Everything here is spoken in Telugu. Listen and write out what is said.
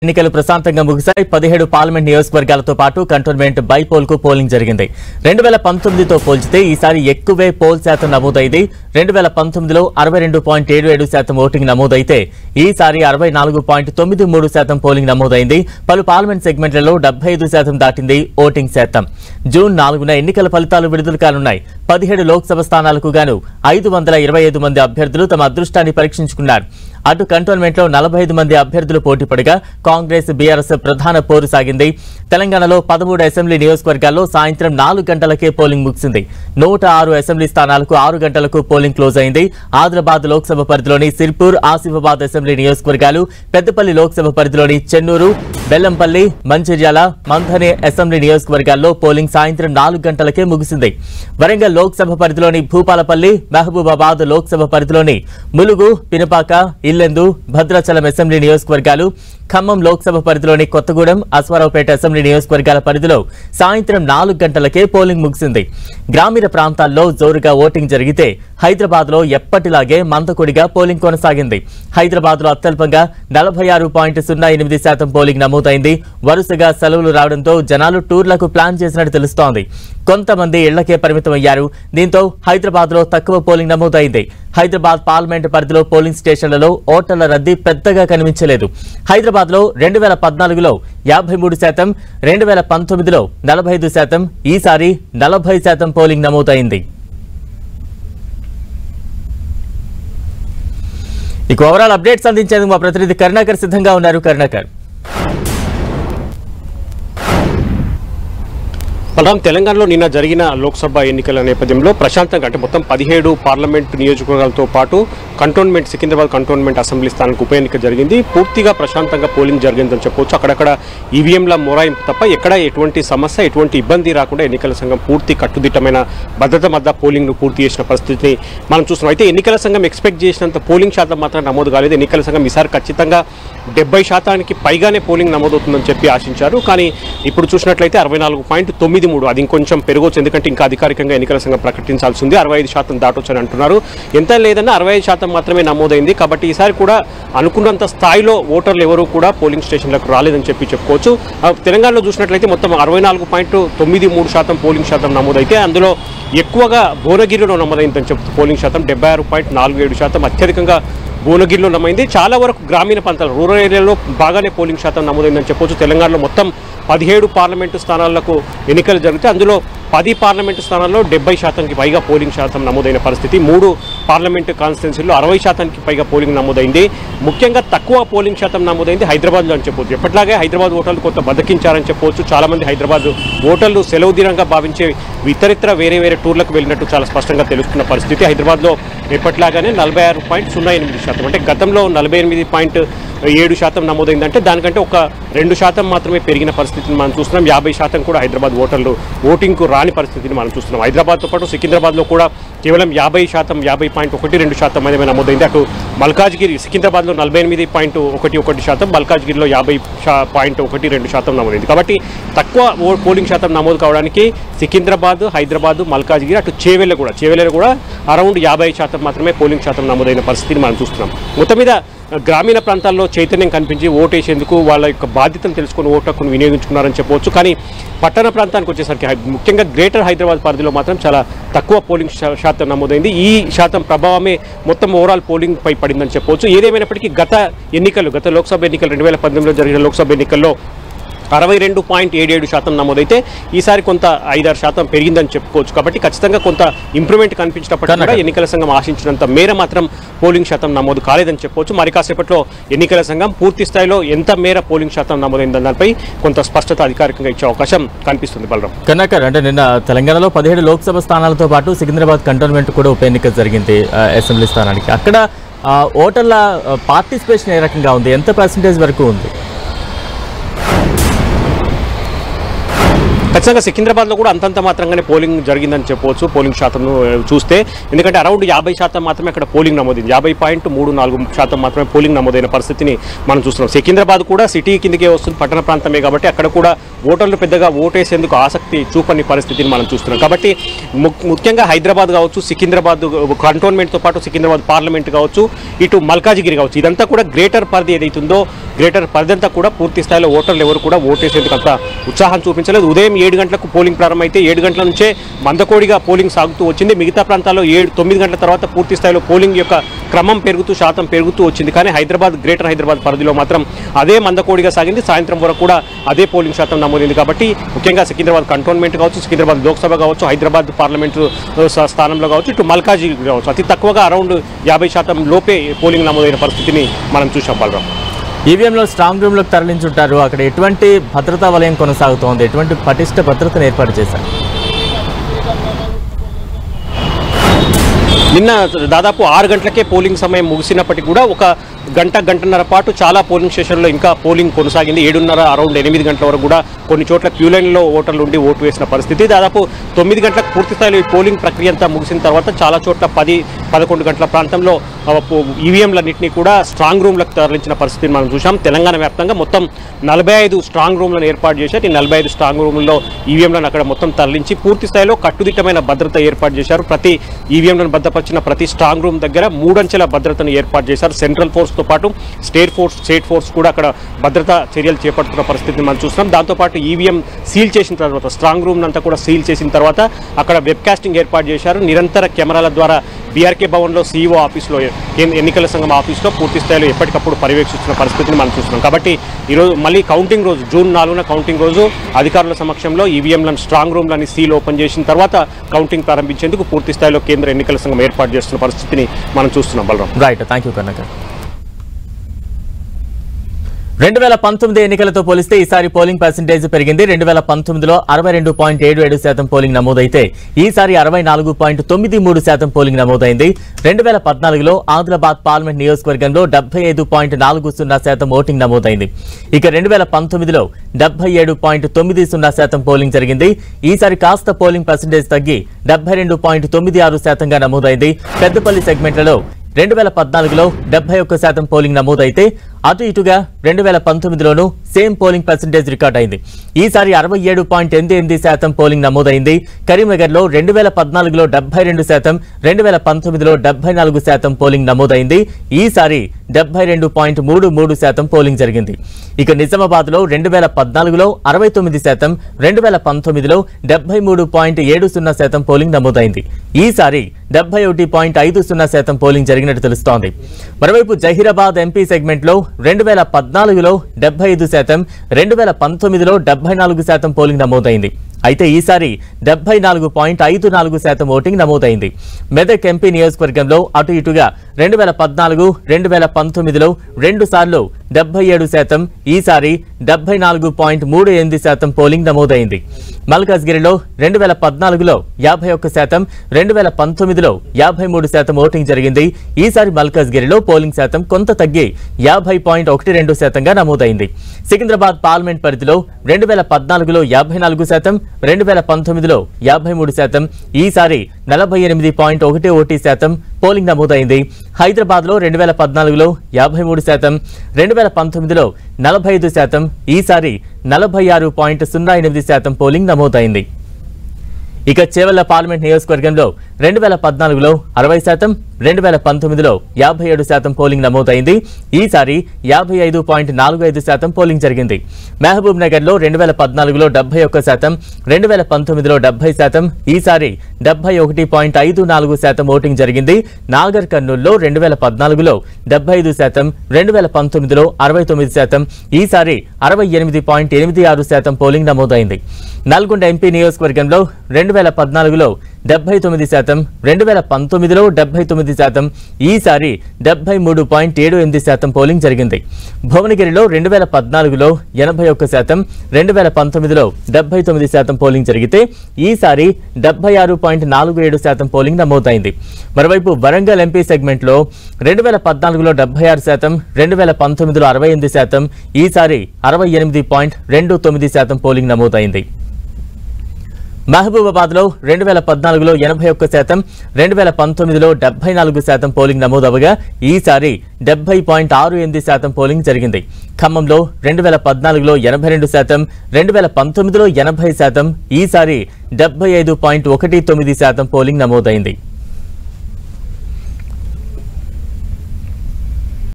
ఎన్నికలు ప్రశాంతంగా ముగిశాయి. 17 పార్లమెంట్ నియోజకవర్గాలతో పాటు కంటోన్మెంట్ బైపోల్ కు పోలింగ్ జరిగింది. 2019తో పోల్చితే ఈసారి ఎక్కువే పోల్ శాతం నమోదైంది. 2019లో 62.77% ఓటింగ్ నమోదైతే ఈసారి 64.93% పోలింగ్ నమోదైంది. పలు పార్లమెంట్ సెగ్మెంట్లలో 75% దాటింది ఓటింగ్ శాతం. జూన్ 4న ఎన్నికల ఫలితాలు విడుదల కానున్నాయి. 17 లోక్సభ స్థానాలకు గాను 525 మంది అభ్యర్థులు తమ అదృష్టాన్ని పరీక్షించుకున్నారు. అటు కంటోన్మెంట్ లో 45 మంది అభ్యర్థులు పోటీపడగా కాంగ్రెస్ బీఆర్ఎస్ ప్రధాన పోరు సాగింది. తెలంగాణలో 13 అసెంబ్లీ నియోజకవర్గాల్లో సాయంత్రం 4 గంటలకే పోలింగ్ ముగిసింది. 106 అసెంబ్లీ స్థానాలకు 6 గంటలకు పోలింగ్ క్లోజ్ అయింది. ఆదిలాబాద్ లోక్సభ పరిధిలోని సిర్పూర్, ఆసిఫాబాద్ అసెంబ్లీ నియోజకవర్గాలు, పెద్దపల్లి లోక్సభ పరిధిలోని చెన్నూరు, బెల్లంపల్లి, మంచిర్యాల, మంథని అసెంబ్లీ నియోజకవర్గాల్లో పోలింగ్ సాయంత్రం 4 గంటలకే ముగిసింది. వరంగల్ లోక్సభ పరిధిలోని భూపాలపల్లి, మహబూబాబాద్ లోక్సభ పరిధిలోని ములుగు, పినపాక, ఇల్లెందు, భద్రాచలం అసెంబ్లీ నియోజకవర్గాలు, ఖమ్మం లోక్సభ పరిధిలోని కొత్తగూడెం, అశ్వారావుపేట అసెంబ్లీ నియోజకవర్గాల పరిధిలో సాయంత్రం 4 గంటలకే పోలింగ్ ముగిసింది. గ్రామీణ ప్రాంతాల్లో జోరుగా ఓటింగ్ జరిగితే హైదరాబాద్ లో ఎప్పటిలాగే మందకొడిగా పోలింగ్ కొనసాగింది. హైదరాబాద్ లో అత్యల్పంగా 46.08% పోలింగ్ నమోదైంది. వరుసగా సెలవులు రావడంతో జనాలు టూర్లకు ప్లాన్ చేసినట్టు తెలుస్తోంది. కొంతమంది ఇళ్లకే పరిమితమయ్యారు. దీంతో హైదరాబాద్ లో తక్కువ పోలింగ్ నమోదైంది. హైదరాబాద్ పార్లమెంట్ పరిధిలో పోలింగ్ స్టేషన్లలో ఓటర్ల రద్దీ పెద్దగా కనిపించలేదు. హైదరాబాద్ లో 2014లో 53%, 2019లో 45%, ఈసారి 40% పోలింగ్ నమోదైంది. ఇక ఓవరాల్ అప్డేట్స్ అందించేందుకు మా ప్రతినిధి కరుణాకర్ సిద్ధంగా ఉన్నారు. కరుణాకర్, బలరాం, తెలంగాణలో నిన్న జరిగిన లోక్సభ ఎన్నికల నేపథ్యంలో ప్రశాంతంగా అంటే మొత్తం 17 పార్లమెంట్ నియోజకవర్గాలతో పాటు కంటోన్మెంట్ సికింద్రాబాద్ కంటోన్మెంట్ అసెంబ్లీ స్థానానికి ఉప ఎన్నిక జరిగింది. పూర్తిగా ప్రశాంతంగా పోలింగ్ జరిగిందని చెప్పవచ్చు. అక్కడక్కడ ఈవీఎంల మొరాయింపు తప్ప ఎక్కడ ఎటువంటి సమస్య, ఎటువంటి ఇబ్బంది రాకుండా ఎన్నికల సంఘం పూర్తి కట్టుదిట్టమైన భద్రత మధ్య పోలింగ్ను పూర్తి చేసిన పరిస్థితిని మనం చూస్తున్నాం. అయితే ఎన్నికల సంఘం ఎక్స్పెక్ట్ చేసినంత పోలింగ్ శాతం మాత్రం నమోదు కాలేదు. ఎన్నికల సంఘం ఈసారి ఖచ్చితంగా 70% పైగానే పోలింగ్ నమోదవుతుందని చెప్పి ఆశించారు. కానీ ఇప్పుడు చూసినట్లయితే 64.93, అది ఇంకొంచెం పెరగవచ్చు. ఎందుకంటే ఇంకా అధికారికంగా ఎన్నికల సంఘం ప్రకటించాల్సి ఉంది. 65% దాటొచ్చని అంటున్నారు. ఎంత లేదన్నా 65% మాత్రమే నమోదైంది. కాబట్టి ఈసారి కూడా అనుకున్నంత స్థాయిలో ఓటర్లు ఎవరూ కూడా పోలింగ్ స్టేషన్లకు రాలేదని చెప్పుకోవచ్చు. తెలంగాణలో చూసినట్లయితే మొత్తం 64.93% పోలింగ్ శాతం నమోదైతే అందులో ఎక్కువగా భువనగిరిలో నమోదైందని చెప్తూ పోలింగ్ శాతం 76.47%, అత్యధికంగా భువనగిరిలో నమోదైంది. చాలా వరకు గ్రామీణ ప్రాంతాలు, రూరల్ ఏరియాలో బాగానే పోలింగ్ శాతం నమోదైందని చెప్పొచ్చు. తెలంగాణలో మొత్తం 17 పార్లమెంటు స్థానాలకు ఎన్నికలు జరిగితే అందులో 10 పార్లమెంటు స్థానాల్లో 70%కి పైగా పోలింగ్ శాతం నమోదైన పరిస్థితి. 3 పార్లమెంటు కాన్స్టిట్యున్సీల్లో 60%కి పైగా పోలింగ్ నమోదైంది. ముఖ్యంగా తక్కువ పోలింగ్ శాతం నమోదైంది హైదరాబాద్లో అని చెప్పొచ్చు. ఎప్పటిలాగే హైదరాబాద్ ఓటర్లు కొంత బతికించారని చెప్పవచ్చు. చాలామంది హైదరాబాద్ ఓటర్లు సెలవు దినంగా భావించే ఇతరితర వేరే టూర్లకు వెళ్ళినట్టు చాలా స్పష్టంగా తెలుస్తున్న పరిస్థితి. హైదరాబాద్లో ఎప్పటిలాగానే 46.08%, అంటే గతంలో 48.7% నమోదైందంటే దానికంటే ఒక 2% మాత్రమే పెరిగిన పరిస్థితిని మనం చూస్తున్నాం. 50% కూడా హైదరాబాద్ ఓటర్లు ఓటింగ్కు రాని పరిస్థితిని మనం చూస్తున్నాం. హైదరాబాద్తో పాటు సికింద్రాబాద్లో కూడా కేవలం 50%, 50.12% మాత్రమే నమోదైంది. అటు మల్కాజ్గిరి, సికింద్రాబాద్లో 48.11%, మల్కాజ్గిరిలో 50.12% నమోదైంది. కాబట్టి తక్కువ పోలింగ్ శాతం నమోదు కావడానికి సికింద్రాబాద్, హైదరాబాద్, మల్కాజ్గిరి, అటు చేవెళ్ళ కూడా అరౌండ్ 50% మాత్రమే పోలింగ్ శాతం నమోదైన పరిస్థితిని మనం చూస్తున్నాం. మొత్తం మీద గ్రామీణ ప్రాంతాల్లో చైతన్యం కనిపించి ఓటేసేందుకు వాళ్ళ యొక్క బాధ్యతను తెలుసుకుని ఓటు హక్కును వినియోగించుకున్నారని చెప్పవచ్చు. కానీ పట్టణ ప్రాంతానికి వచ్చేసరికి ముఖ్యంగా గ్రేటర్ హైదరాబాద్ పరిధిలో మాత్రం చాలా తక్కువ పోలింగ్ శాతం నమోదైంది. ఈ శాతం ప్రభావమే మొత్తం ఓవరాల్ పోలింగ్ పై పడిందని చెప్పవచ్చు. ఏదేమైనప్పటికీ గత లోక్సభ ఎన్నికలు 2018లో జరిగిన లోక్సభ ఎన్నికల్లో 62.77% నమోదైతే ఈసారి కొంత 5-6% పెరిగిందని చెప్పుకోవచ్చు. కాబట్టి ఖచ్చితంగా కొంత ఇంప్రూవ్మెంట్ కనిపించినప్పటికీ కూడా ఎన్నికల సంఘం ఆశించినంత మేర మాత్రం పోలింగ్ శాతం నమోదు కాలేదని చెప్పవచ్చు. మరి కాసేపట్లో ఎన్నికల సంఘం పూర్తి స్థాయిలో ఎంత మేర పోలింగ్ శాతం నమోదైందని దానిపై కొంత స్పష్టత అధికారికంగా ఇచ్చే అవకాశం కనిపిస్తుంది. బలరాం, కర్ణాకర్, అంటే నిన్న తెలంగాణలో 17 లోక్సభ స్థానాలతో పాటు సికింద్రాబాద్ కంటోన్మెంట్ కూడా ఉప ఎన్నిక జరిగింది అసెంబ్లీ స్థానానికి. అక్కడ ఓటర్ల పార్టిసిపేషన్ ఏ రకంగా ఉంది? ఎంత పర్సెంటేజ్ వరకు ఉంది? ఖచ్చితంగా సికింద్రాబాద్లో కూడా అంతంత మాత్రంగానే పోలింగ్ జరిగిందని చెప్పవచ్చు. పోలింగ్ శాతం చూస్తే ఎందుకంటే అరౌండ్ 50% మాత్రమే అక్కడ పోలింగ్ నమోదైంది. 50.34% మాత్రమే పోలింగ్ నమోదైన పరిస్థితిని మనం చూస్తున్నాం. సికింద్రాబాద్ కూడా సిటీ కిందకే వస్తుంది, పట్టణ ప్రాంతమే కాబట్టి అక్కడ కూడా ఓటర్లు పెద్దగా ఓటేసేందుకు ఆసక్తి చూపని పరిస్థితిని మనం చూస్తున్నాం. కాబట్టి ముఖ్యంగా హైదరాబాద్ కావచ్చు, సికింద్రాబాద్ కంటోన్మెంట్తో పాటు సికింద్రాబాద్ పార్లమెంట్ కావచ్చు, ఇటు మల్కాజిగిరి కావచ్చు, ఇదంతా కూడా గ్రేటర్ పరిధి ఏదైతుందో గ్రేటర్ పరిధి అంతా కూడా పూర్తి స్థాయిలో ఓటర్లు ఎవరు కూడా ఓటేసేందుకు అంత ఉత్సాహం చూపించలేదు. ఉదయం 7 గంటలకు పోలింగ్ ప్రారంభమైతే 7 గంటల నుంచే మందకోడిగా పోలింగ్ సాగుతూ వచ్చింది. మిగతా ప్రాంతాల్లో 9 గంటల తర్వాత పూర్తి స్థాయిలో పోలింగ్ యొక్క క్రమం పెరుగుతూ శాతం పెరుగుతూ వచ్చింది. కానీ గ్రేటర్ హైదరాబాద్ పరిధిలో మాత్రం అదే మందకోడిగా సాగింది. సాయంత్రం వరకు కూడా అదే పోలింగ్ శాతం నమోదైంది. కాబట్టి ముఖ్యంగా సికింద్రాబాద్ కంటోన్మెంట్ కావచ్చు, సికింద్రాబాద్ లోక్సభ కావచ్చు, హైదరాబాద్ పార్లమెంటు స్థానంలో కావచ్చు, ఇటు మల్కాజిగిరి కావచ్చు, అతి తక్కువగా అరౌండ్ 50% లోపే పోలింగ్ నమోదైన పరిస్థితిని మనం చూసాం. బలరాం, ఈవీఎంలో స్ట్రాంగ్ రూమ్లోకి తరలించుంటారు. అక్కడ ఎటువంటి భద్రతా వలయం కొనసాగుతోంది? ఎటువంటి పటిష్ట భద్రతను ఏర్పాటు చేశారు? నిన్న దాదాపు 6 గంటలకే పోలింగ్ సమయం ముగిసినప్పటికీ కూడా ఒక గంటన్నర పాటు చాలా పోలింగ్ స్టేషన్లో ఇంకా పోలింగ్ కొనసాగింది. 7:30 అరౌండ్ 8 గంటల వరకు కూడా కొన్ని చోట్ల క్యూ లైన్లో ఓటర్లు ఉండి ఓటు వేసిన పరిస్థితి. దాదాపు 9 గంటలకు పూర్తి స్థాయిలో ఈ పోలింగ్ ప్రక్రియ అంతా ముగిసిన తర్వాత చాలా చోట్ల 10-11 గంటల ప్రాంతంలో ఈవీఎంలన్నింటినీ కూడా స్ట్రాంగ్ రూమ్లకు తరలించిన పరిస్థితిని మనం చూసాం. తెలంగాణ వ్యాప్తంగా మొత్తం 45 స్ట్రాంగ్ రూమ్లను ఏర్పాటు చేశారు. ఈ 45 స్ట్రాంగ్ రూమ్లలో ఈవీఎంలను అక్కడ మొత్తం తరలించి పూర్తి స్థాయిలో కట్టుదిట్టమైన భద్రత ఏర్పాటు చేశారు. ప్రతి ఈవీఎంలను భద్రపరిచిన ప్రతి స్ట్రాంగ్ రూమ్ దగ్గర 3 అంచెల భద్రతను ఏర్పాటు చేశారు. సెంట్రల్ ఫోర్స్తో పాటు స్టేట్ ఫోర్స్ కూడా అక్కడ భద్రతా చర్యలు చేపడుతున్న పరిస్థితిని మనం చూస్తున్నాం. దాంతోపాటు ఈవీఎం సీల్ చేసిన తర్వాత స్ట్రాంగ్ రూమ్ అంతా కూడా సీల్ చేసిన తర్వాత అక్కడ వెబ్కాస్టింగ్ ఏర్పాటు చేశారు. నిరంతర కెమెరాల ద్వారా బీఆర్కే భవన్లో సీఈఓ ఆఫీస్లో, ఎన్నికల సంఘం ఆఫీస్లో పూర్తి స్థాయిలో ఎప్పటికప్పుడు పర్యవేక్షిస్తున్న పరిస్థితిని మనం చూస్తున్నాం. కాబట్టి ఈరోజు మళ్ళీ కౌంటింగ్ రోజు జూన్ 4న కౌంటింగ్ రోజు అధికారుల సమక్షంలో ఈవీఎంలను స్ట్రాంగ్ రూమ్లని సీల్ ఓపెన్ చేసిన తర్వాత కౌంటింగ్ ప్రారంభించేందుకు పూర్తి స్థాయిలో కేంద్ర ఎన్నికల సంఘం ఏర్పాటు చేస్తున్న పరిస్థితిని మనం చూస్తున్నాం. Balaram, right, thank you Karnakar. 2019 ఎన్నికలతో పోలిస్తే ఈసారి పోలింగ్ పర్సెంటేజ్ పెరిగింది. 2019లో 62.77% పోలింగ్ నమోదైతే ఈసారి 64.93% పోలింగ్ నమోదైంది. 2014లో ఆదిలాబాద్ పార్లమెంట్ నియోజకవర్గంలో 75.40% ఓటింగ్ నమోదైంది. ఇక 2019లో 77.90% పోలింగ్ జరిగింది. ఈసారి కాస్త పోలింగ్ పర్సెంటేజ్ తగ్గి 72.96%గా నమోదైంది. పెద్దపల్లి సెగ్మెంట్లలో 2014లో 71% పోలింగ్ నమోదైతే అటు ఇటుగా 2019లోనూ సేమ్ పోలింగ్ పర్సెంటేజ్ రికార్డ్ అయింది. ఈసారి 67.88% పోలింగ్ నమోదైంది. కరీంనగర్లో 2014లో 72%, 2019లో 74% పోలింగ్ నమోదైంది. ఈసారి 72.33% పోలింగ్ జరిగింది. ఇక నిజామాబాద్లో 2014లో 69%, 2019లో 73.70% పోలింగ్ నమోదైంది. ఈసారి 71.50% పోలింగ్ జరిగినట్టు తెలుస్తోంది. మరోవైపు జహీరాబాద్ ఎంపీ సెగ్మెంట్లో 2014లో 75%, 2019లో 74% పోలింగ్ నమోదైంది. అయితే ఈసారి 74.54% ఓటింగ్ నమోదైంది. మెదక్ ఎంపీ నియోజకవర్గంలో అటు ఇటుగా 2014, 2019లో 2 సార్లు 77%, ఈసారి 74.38% పోలింగ్ నమోదైంది. మల్కాజ్గిరిలో 2014లో 51%, 2019లో 53% ఓటింగ్ జరిగింది. ఈసారి మల్కాజ్గిరిలో పోలింగ్ శాతం కొంత తగ్గి 50.12%గా నమోదైంది. సికింద్రాబాద్ పార్లమెంట్ పరిధిలో 2014లో 54%, 2019లో 53%, ఈసారి 48.11% పోలింగ్ నమోదైంది. హైదరాబాద్లో 2014లో 53%, 2019లో 45%, ఈసారి 46.08% పోలింగ్ నమోదైంది. ఇక చేవెళ్ల పార్లమెంట్ నియోజకవర్గంలో 2014లో 60%, 2019లో 57% పోలింగ్ నమోదైంది. ఈసారి 55.45% పోలింగ్ జరిగింది. మహబూబ్ నగర్ లో 2014లో 71%, 2019లో 70%, ఈసారి 71.54% ఓటింగ్ జరిగింది. నాగర్ కర్నూల్లో 2014లో 75%, 2019లో 69%, ఈసారి 68.86% పోలింగ్ నమోదైంది. నల్గొండ ఎంపీ నియోజకవర్గంలో 2014లో 79%, 2019లో 79%, ఈసారి 73.78% పోలింగ్ జరిగింది. భువనగిరిలో 2014లో 81%, 2019లో 79% పోలింగ్ జరిగితే ఈసారి 76.47% పోలింగ్ నమోదైంది. మరోవైపు వరంగల్ ఎంపీ సెగ్మెంట్లో 2014లో 76%, 2019లో 68%, ఈసారి 68.29% పోలింగ్ నమోదైంది. మహబూబాబాద్లో 2014లో 81%, 2019లో 74% పోలింగ్ నమోదవగా ఈసారి 70.68% పోలింగ్ జరిగింది. ఖమ్మంలో 2014లో 82%, 2019లో 80%, ఈసారి 75.19% పోలింగ్ నమోదైంది.